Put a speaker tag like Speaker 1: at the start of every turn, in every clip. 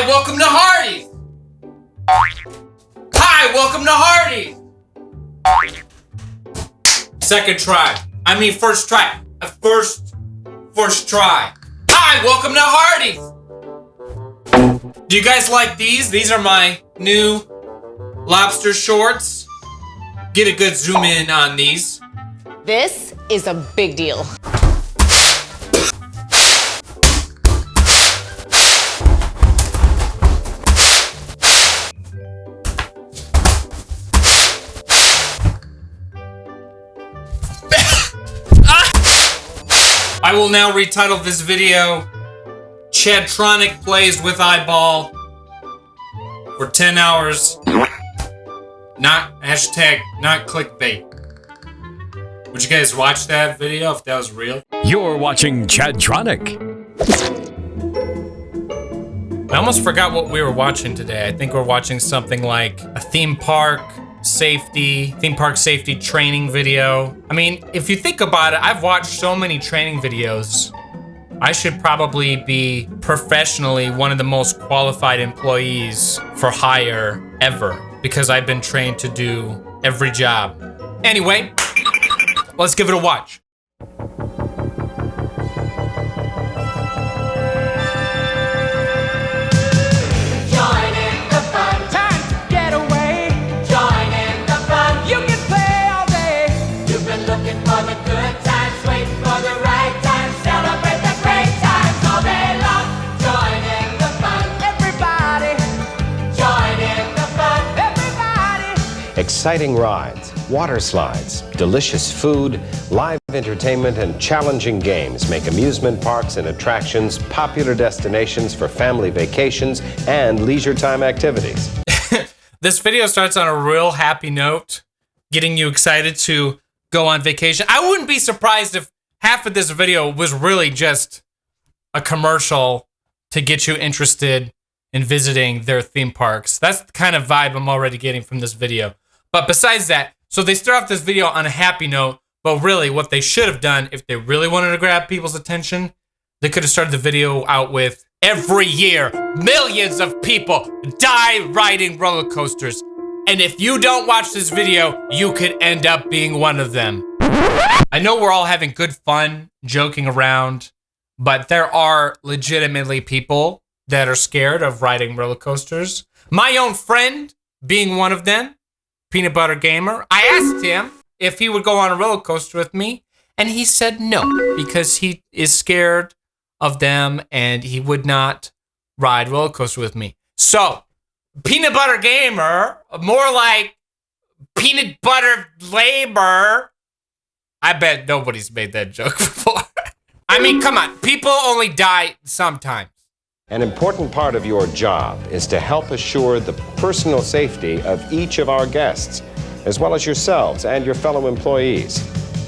Speaker 1: Hi, welcome to Hardee's! Hi, welcome to Hardee's! Second try. I mean first try. First try. Hi, welcome to Hardee's! Do you guys like these? These are my new lobster shorts. Get a good zoom in on these.
Speaker 2: This is a big deal.
Speaker 1: I will now retitle this video, Chadtronic plays with eyeball for 10 hours. Not clickbait. Would you guys watch that video if that was real?
Speaker 3: You're watching Chadtronic.
Speaker 1: I almost forgot what we were watching today. I think we're watching something like a theme park safety training video. I mean, if you think about it, I've watched so many training videos. I should probably be professionally one of the most qualified employees for hire ever because I've been trained to do every job. Anyway, let's give it a watch.
Speaker 4: Exciting rides, water slides, delicious food, live entertainment, and challenging games make amusement parks and attractions popular destinations for family vacations and leisure time activities.
Speaker 1: This video starts on a real happy note, getting you excited to go on vacation. I wouldn't be surprised if half of this video was really just a commercial to get you interested in visiting their theme parks. That's the kind of vibe I'm already getting from this video. But besides that, so they start off this video on a happy note, but really what they should have done if they really wanted to grab people's attention, they could have started the video out with, every year, millions of people die riding roller coasters. And if you don't watch this video, you could end up being one of them. I know we're all having good fun, joking around, but there are legitimately people that are scared of riding roller coasters. My own friend being one of them. Peanut Butter Gamer. I asked him if he would go on a roller coaster with me, and he said no, because he is scared of them and he would not ride roller coaster with me. So, Peanut Butter Gamer, more like Peanut Butter Labor. I bet nobody's made that joke before. I mean, come on, people only die sometimes.
Speaker 4: An important part of your job is to help assure the personal safety of each of our guests, as well as yourselves and your fellow employees.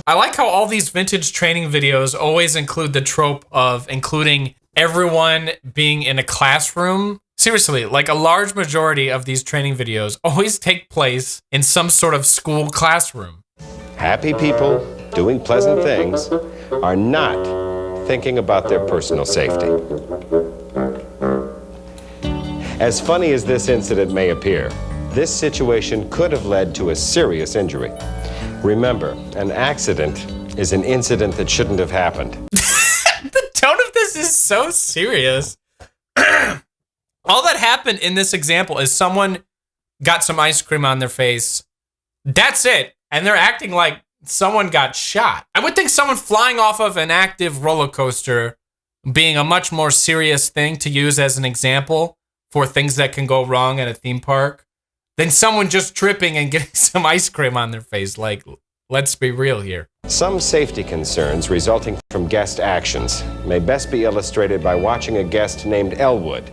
Speaker 1: I like how all these vintage training videos always include the trope of including everyone being in a classroom. Seriously, like a large majority of these training videos always take place in some sort of school classroom.
Speaker 4: Happy people doing pleasant things are not thinking about their personal safety. As funny as this incident may appear, this situation could have led to a serious injury. Remember, an accident is an incident that shouldn't have happened.
Speaker 1: The tone of this is so serious. All that happened in this example is someone got some ice cream on their face. That's it. And they're acting like someone got shot. I would think someone flying off of an active roller coaster being a much more serious thing to use as an example for things that can go wrong at a theme park than someone just tripping and getting some ice cream on their face. Like, let's be real here.
Speaker 4: Some safety concerns resulting from guest actions may best be illustrated by watching a guest named Elwood.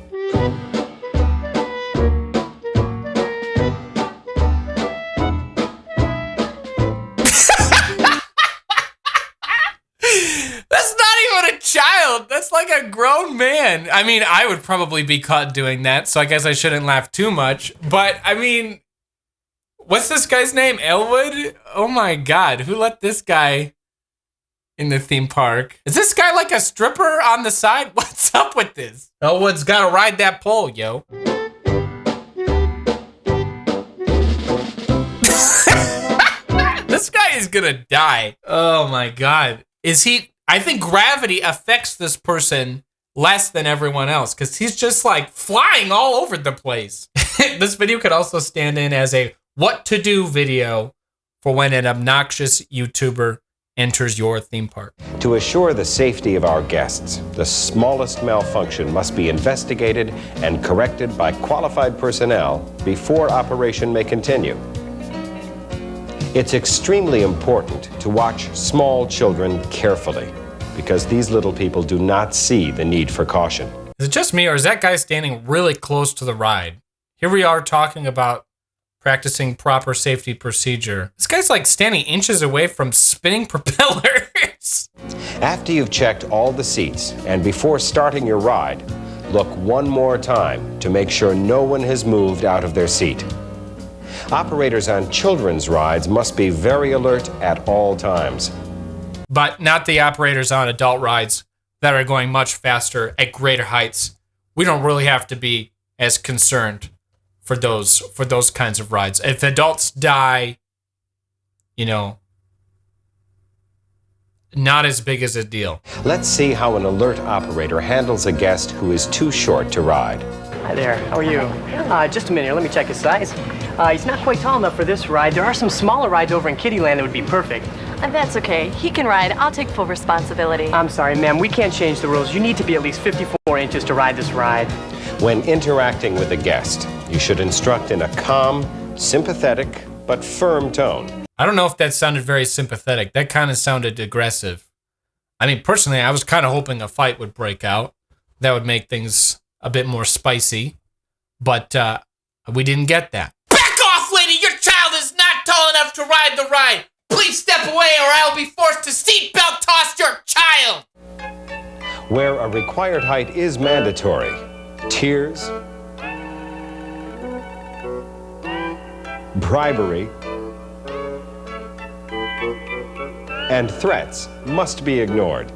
Speaker 1: That's not even a child. That's like a grown man. I mean, I would probably be caught doing that, so I guess I shouldn't laugh too much. But, I mean, what's this guy's name? Elwood? Oh my God, who let this guy in the theme park. Is this guy like a stripper on the side? What's up with this? Elwood's got to ride that pole, yo. This guy is gonna die. Oh my God. I think gravity affects this person less than everyone else because he's just like flying all over the place. This video could also stand in as a what to do video for when an obnoxious YouTuber enters your theme park.
Speaker 4: To assure the safety of our guests, the smallest malfunction must be investigated and corrected by qualified personnel before operation may continue. It's extremely important to watch small children carefully because these little people do not see the need for caution.
Speaker 1: Is it just me or is that guy standing really close to the ride? Here we are talking about practicing proper safety procedure. This guy's like standing inches away from spinning propellers.
Speaker 4: After you've checked all the seats and before starting your ride, look one more time to make sure no one has moved out of their seat. Operators on children's rides must be very alert at all times.
Speaker 1: But not the operators on adult rides that are going much faster at greater heights. We don't really have to be as concerned for those kinds of rides. If adults die, you know, not as big as a deal.
Speaker 4: Let's see how an alert operator handles a guest who is too short to ride.
Speaker 5: Hi there, how are you? Just a minute here, let me check his size. He's not quite tall enough for this ride. There are some smaller rides over in Kittyland that would be perfect.
Speaker 6: That's okay. He can ride. I'll take full responsibility.
Speaker 5: I'm sorry, ma'am, we can't change the rules. You need to be at least 54 inches to ride this ride.
Speaker 4: When interacting with a guest, you should instruct in a calm, sympathetic, but firm tone.
Speaker 1: I don't know if that sounded very sympathetic. That kind of sounded aggressive. I mean, personally, I was kind of hoping a fight would break out. That would make things a bit more spicy. But we didn't get that. Back off, lady! Your child is not tall enough to ride the ride! Please step away or I'll be forced to seatbelt toss your child!
Speaker 4: Where a required height is mandatory, tears, bribery, and threats must be ignored.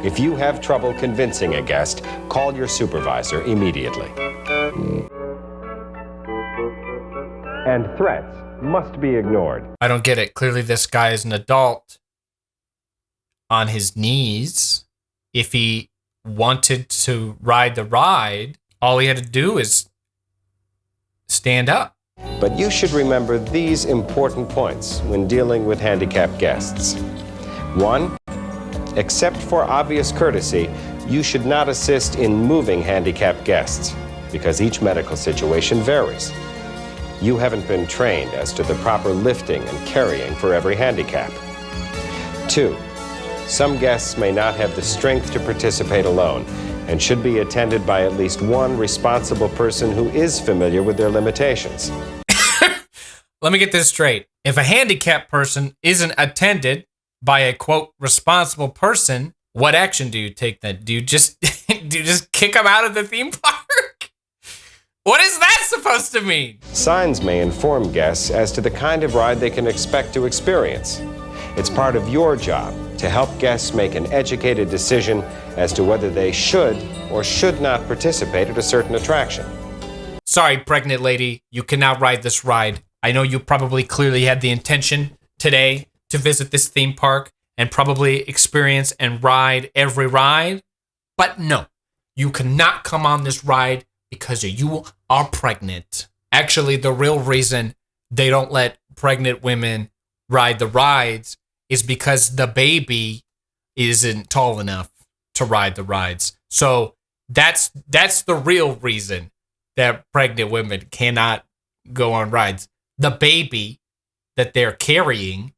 Speaker 4: If you have trouble convincing a guest, call your supervisor immediately. And threats must be ignored.
Speaker 1: I don't get it. Clearly this guy is an adult on his knees. If he wanted to ride the ride, all he had to do is stand up.
Speaker 4: But you should remember these important points when dealing with handicapped guests. 1, except for obvious courtesy, you should not assist in moving handicapped guests because each medical situation varies. You haven't been trained as to the proper lifting and carrying for every handicap. 2, some guests may not have the strength to participate alone and should be attended by at least one responsible person who is familiar with their limitations.
Speaker 1: Let me get this straight. If a handicapped person isn't attended by a, quote, responsible person, what action do you take then? Do you just kick them out of the theme park? What is that supposed to mean?
Speaker 4: Signs may inform guests as to the kind of ride they can expect to experience. It's part of your job to help guests make an educated decision as to whether they should or should not participate at a certain attraction.
Speaker 1: Sorry, pregnant lady, you cannot ride this ride. I know you probably clearly had the intention today to visit this theme park and probably experience and ride every ride, but no, you cannot come on this ride because you are pregnant. Actually, the real reason they don't let pregnant women ride the rides is because the baby isn't tall enough to ride the rides. So that's the real reason that pregnant women cannot go on rides. The baby that they're carrying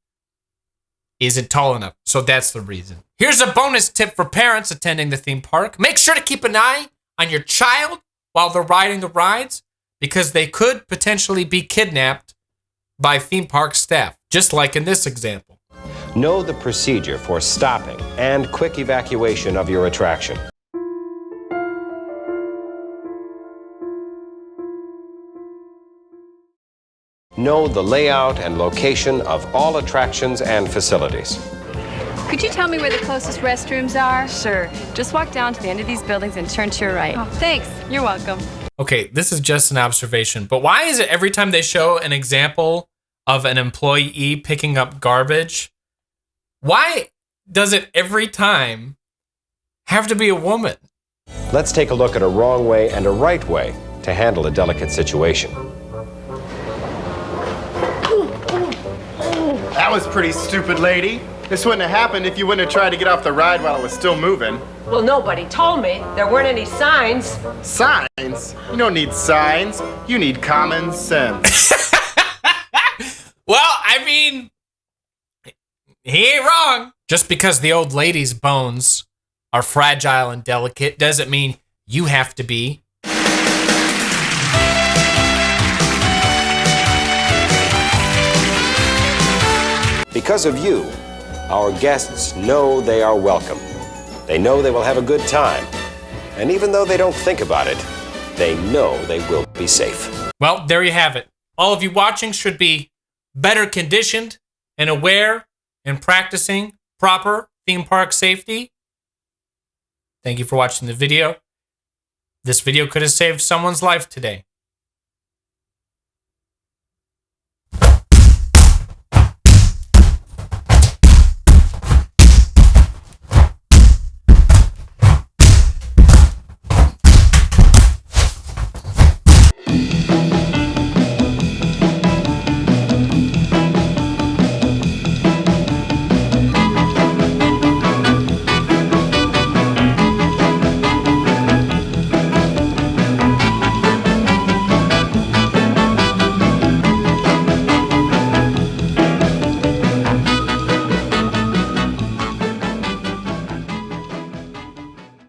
Speaker 1: isn't tall enough. So that's the reason. Here's a bonus tip for parents attending the theme park. Make sure to keep an eye on your child while they're riding the rides because they could potentially be kidnapped by theme park staff, just like in this example.
Speaker 4: Know the procedure for stopping and quick evacuation of your attraction. Know the layout and location of all attractions and facilities.
Speaker 7: Could you tell me where the closest restrooms are?
Speaker 6: Sure. Just walk down to the end of these buildings and turn to your right.
Speaker 7: Oh, thanks.
Speaker 6: You're welcome.
Speaker 1: Okay, this is just an observation, but why is it every time they show an example of an employee picking up garbage, why does it every time have to be a woman?
Speaker 4: Let's take a look at a wrong way and a right way to handle a delicate situation.
Speaker 8: That was pretty stupid, lady. This wouldn't have happened if you wouldn't have tried to get off the ride while it was still moving.
Speaker 9: Well, nobody told me. There weren't any signs.
Speaker 8: Signs? You don't need signs. You need common sense.
Speaker 1: Well, I mean, he ain't wrong. Just because the old lady's bones are fragile and delicate doesn't mean you have to be.
Speaker 4: Because of you, our guests know they are welcome. They know they will have a good time. And even though they don't think about it, they know they will be safe.
Speaker 1: Well, there you have it. All of you watching should be better conditioned and aware and practicing proper theme park safety. Thank you for watching the video. This video could have saved someone's life today.